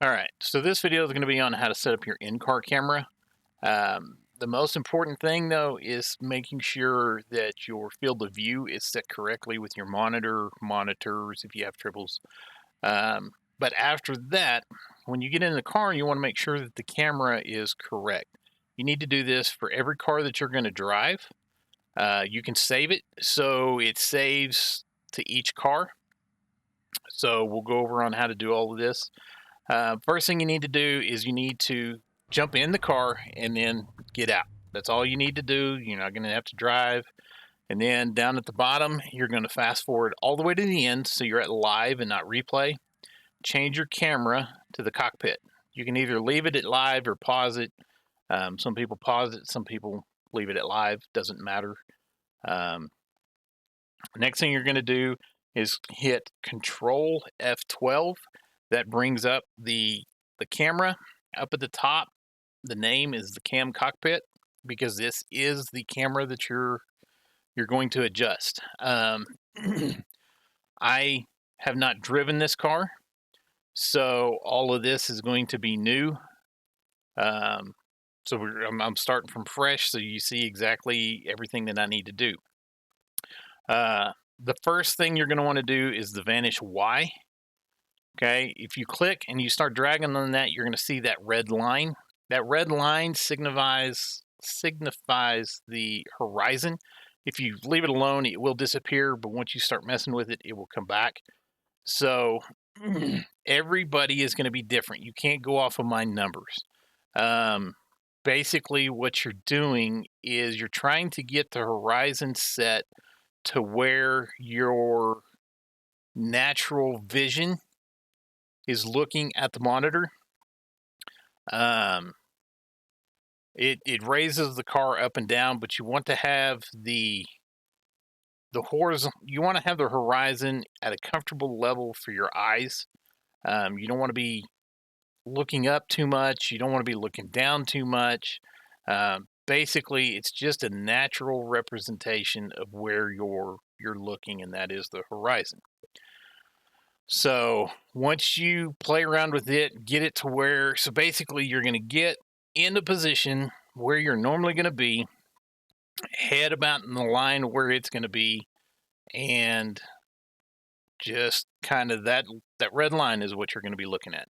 All right, so this video is going to be on how to set up your in-car camera. The most important thing, though, is making sure that your field of view is set correctly with your monitors, if you have triples. But after that, when you get in the car, you want to make sure that the camera is correct. You need to do this for every car that you're going to drive. You can save it, so it saves to each car. So we'll go over on how to do all of this. First thing you need to do is you need to jump in the car and then get out. That's all you need to do. You're not going to have to drive. And then down at the bottom, you're going to fast forward all the way to the end so you're at live and not replay. Change your camera to the cockpit. You can either leave it at live or pause it. Some people pause it, some people leave it at live. Doesn't matter. Next thing you're going to do is hit Control F12. That brings up the camera. Up at the top, the name is the cam cockpit because this is the camera that you're going to adjust. I have not driven this car, so all of this is going to be new. So I'm starting from fresh, so you see exactly everything that I need to do. The first thing you're going to want to do is the Vanish Y. Okay, if you click and you start dragging on that, you're going to see that red line. That red line signifies the horizon. If you leave it alone, it will disappear, but once you start messing with it, it will come back. So everybody is going to be different. You can't go off of my numbers. Basically, what you're doing is you're trying to get the horizon set to where your natural vision is looking at the monitor. It raises the car up and down, but you want to have the horizon. You want to have the horizon at a comfortable level for your eyes. You don't want to be looking up too much. You don't want to be looking down too much. Basically, it's just a natural representation of where you're looking, and that is the horizon. So once you play around with it, get it to where, so basically you're going to get in the position where you're normally going to be, head about in the line where it's going to be, and just kind of that red line is what you're going to be looking at.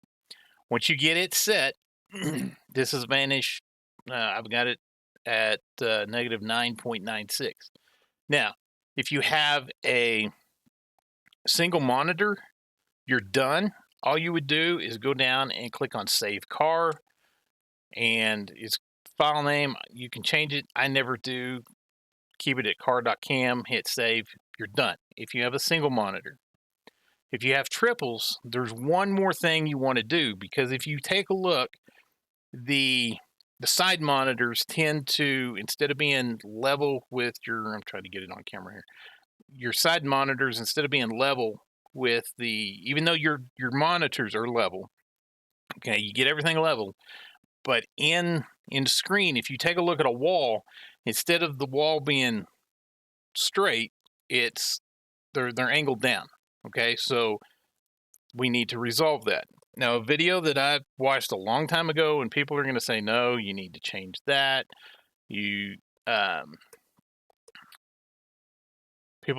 Once you get it set, this is Vanish. I've got it at negative 9.96. Now, if you have a single monitor, you're done. All you would do is go down and click on Save Car, and its file name, you can change it. I never do. Keep it at car.cam, hit save, you're done. If you have a single monitor. If you have triples, there's one more thing you want to do, because if you take a look, the side monitors tend to, instead of being level with your, I'm trying to get it on camera here, your side monitors, instead of being level with even though your monitors are level, okay, you get everything level, but in screen, if you take a look at a wall, instead of the wall being straight, they're angled down. Okay, so we need to resolve that. Now, a video that I watched a long time ago, and people are going to say, no, you need to change that. People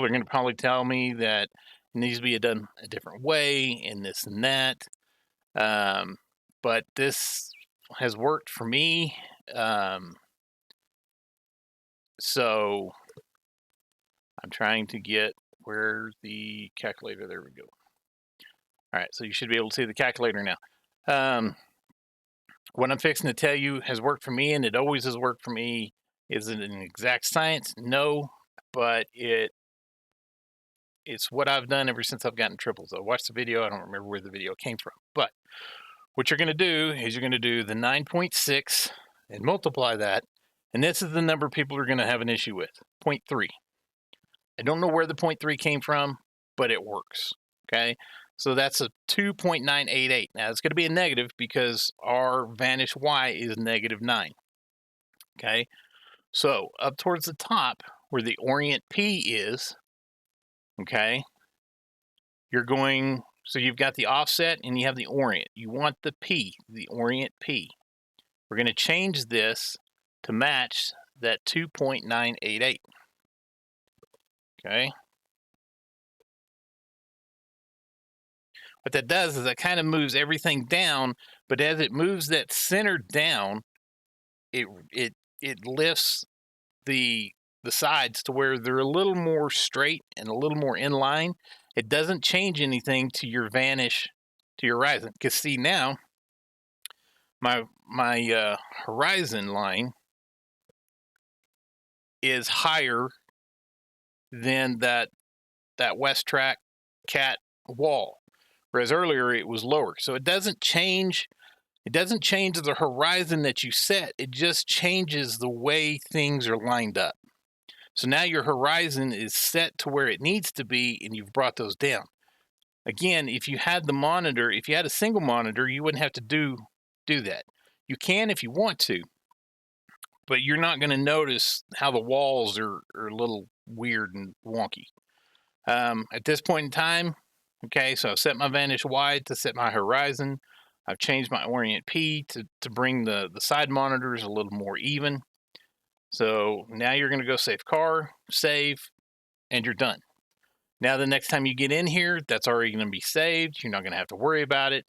are going to probably tell me that it needs to be done a different way, and this and that. But this has worked for me. So I'm trying to get where the calculator, there we go. All right, so you should be able to see the calculator now. What I'm fixing to tell you has worked for me, and it always has worked for me. Is it an exact science? No, but it's what I've done ever since I've gotten triples. I watched the video. I don't remember where the video came from. But what you're going to do is you're going to do the 9.6 and multiply that. And this is the number people are going to have an issue with, 0.3. I don't know where the 0.3 came from, but it works. Okay, so that's a 2.988. Now it's going to be a negative because our Vanish Y is negative 9. Okay, so up towards the top where the Orient P is, okay, you're going So you've got the offset and you have the orient. You want the P, the orient P. We're going to change this to match that 2.988. Okay. What that does is that kind of moves everything down, but as it moves that center down, it lifts the sides to where they're a little more straight and a little more in line. It doesn't change anything to your vanish, to your horizon. Because see now, my horizon line is higher than that West Track cat wall, whereas earlier it was lower. So it doesn't change. It doesn't change the horizon that you set. It just changes the way things are lined up. So now your horizon is set to where it needs to be, and you've brought those down. Again, if you had the monitor, if you had a single monitor, you wouldn't have to do that. You can if you want to, but you're not going to notice how the walls are a little weird and wonky. At this point in time, okay, so I've set my vanish wide to set my horizon. I've changed my orient P to bring the side monitors a little more even. So now you're going to go save car, save, and you're done. Now the next time you get in here, that's already going to be saved. You're not going to have to worry about it.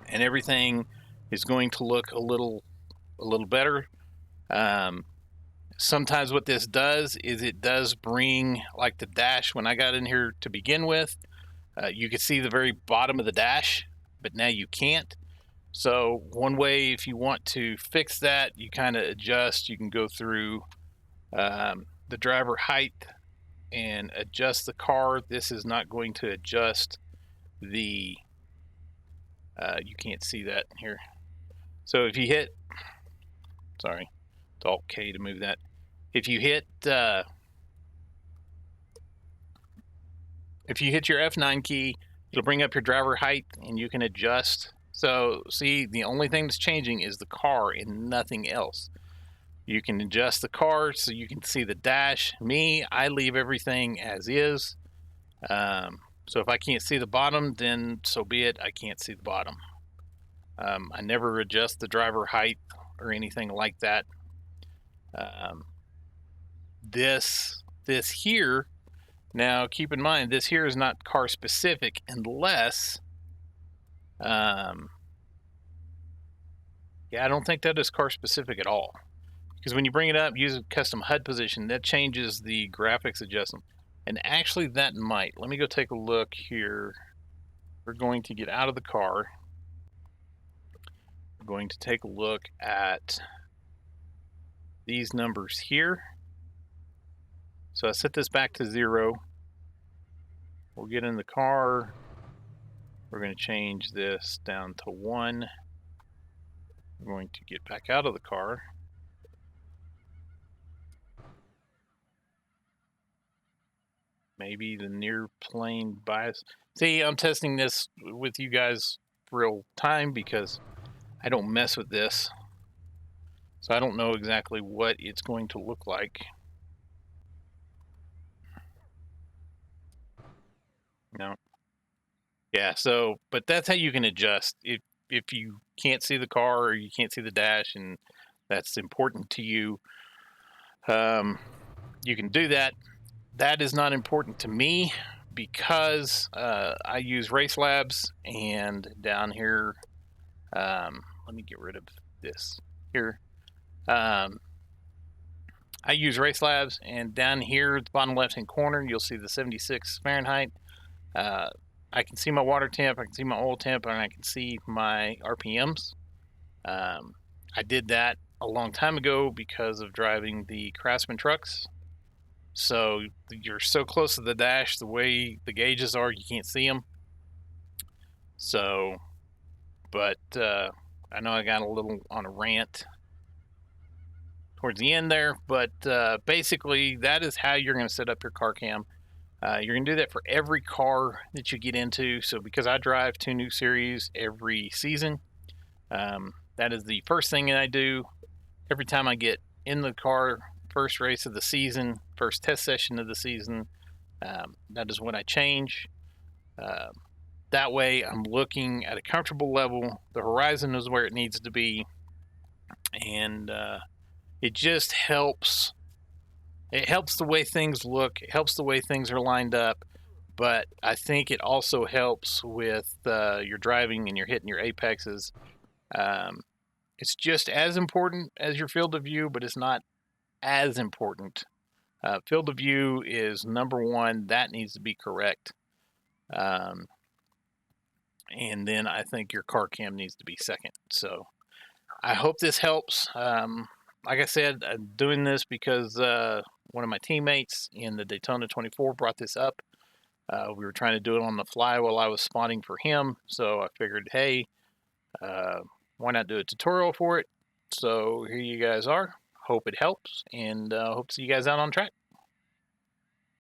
And everything is going to look a little better. Sometimes what this does is it does bring, like the dash when I got in here to begin with, you could see the very bottom of the dash, but now you can't. So one way, if you want to fix that, you kind of adjust. You can go through the driver height and adjust the car. This is not going to adjust the, you can't see that here. So if you hit, sorry, it's Alt K to move that. If you hit your F9 key, it'll bring up your driver height and you can adjust. So see, the only thing that's changing is the car and nothing else. You can adjust the car so you can see the dash. Me, I leave everything as is. So if I can't see the bottom, then so be it. I can't see the bottom. I never adjust the driver height or anything like that. This here, now keep in mind, this here is not car specific unless, yeah, I don't think that is car specific at all. Because when you bring it up, use a custom HUD position, that changes the graphics adjustment. And actually that might. Let me go take a look here. We're going to get out of the car. We're going to take a look at these numbers here. So I set this back to 0. We'll get in the car. We're going to change this down to 1. We're going to get back out of the car. Maybe the near plane bias. See, I'm testing this with you guys real time because I don't mess with this. So I don't know exactly what it's going to look like. No. Yeah, so, but that's how you can adjust. If you can't see the car or you can't see the dash and that's important to you, you can do that. That is not important to me because I use Race Labs, and down here, let me get rid of this here. I use Race Labs, and down here at the bottom left hand corner, you'll see the 76 Fahrenheit. I can see my water temp, I can see my oil temp, and I can see my RPMs. I did that a long time ago because of driving the Craftsman trucks. So you're so close to the dash, the way the gauges are, you can't see them. So, but I know I got a little on a rant towards the end there, but basically that is how you're going to set up your car cam. You're going to do that for every car that you get into. So because I drive 2 new series every season, that is the first thing that I do every time I get in the car. First race of the season, first test session of the season, that is when I change. That way I'm looking at a comfortable level. The horizon is where it needs to be. And it just helps. It helps the way things look. It helps the way things are lined up. But I think it also helps with your driving and you're hitting your apexes. It's just as important as your field of view, but it's not as important. Field of view is number one. That needs to be correct. And then I think your car cam needs to be second. So I hope this helps. Like I said, I'm doing this because one of my teammates in the Daytona 24 brought this up. We were trying to do it on the fly while I was spotting for him. So I figured, hey, why not do a tutorial for it? So here you guys are. Hope it helps, and hope to see you guys out on track.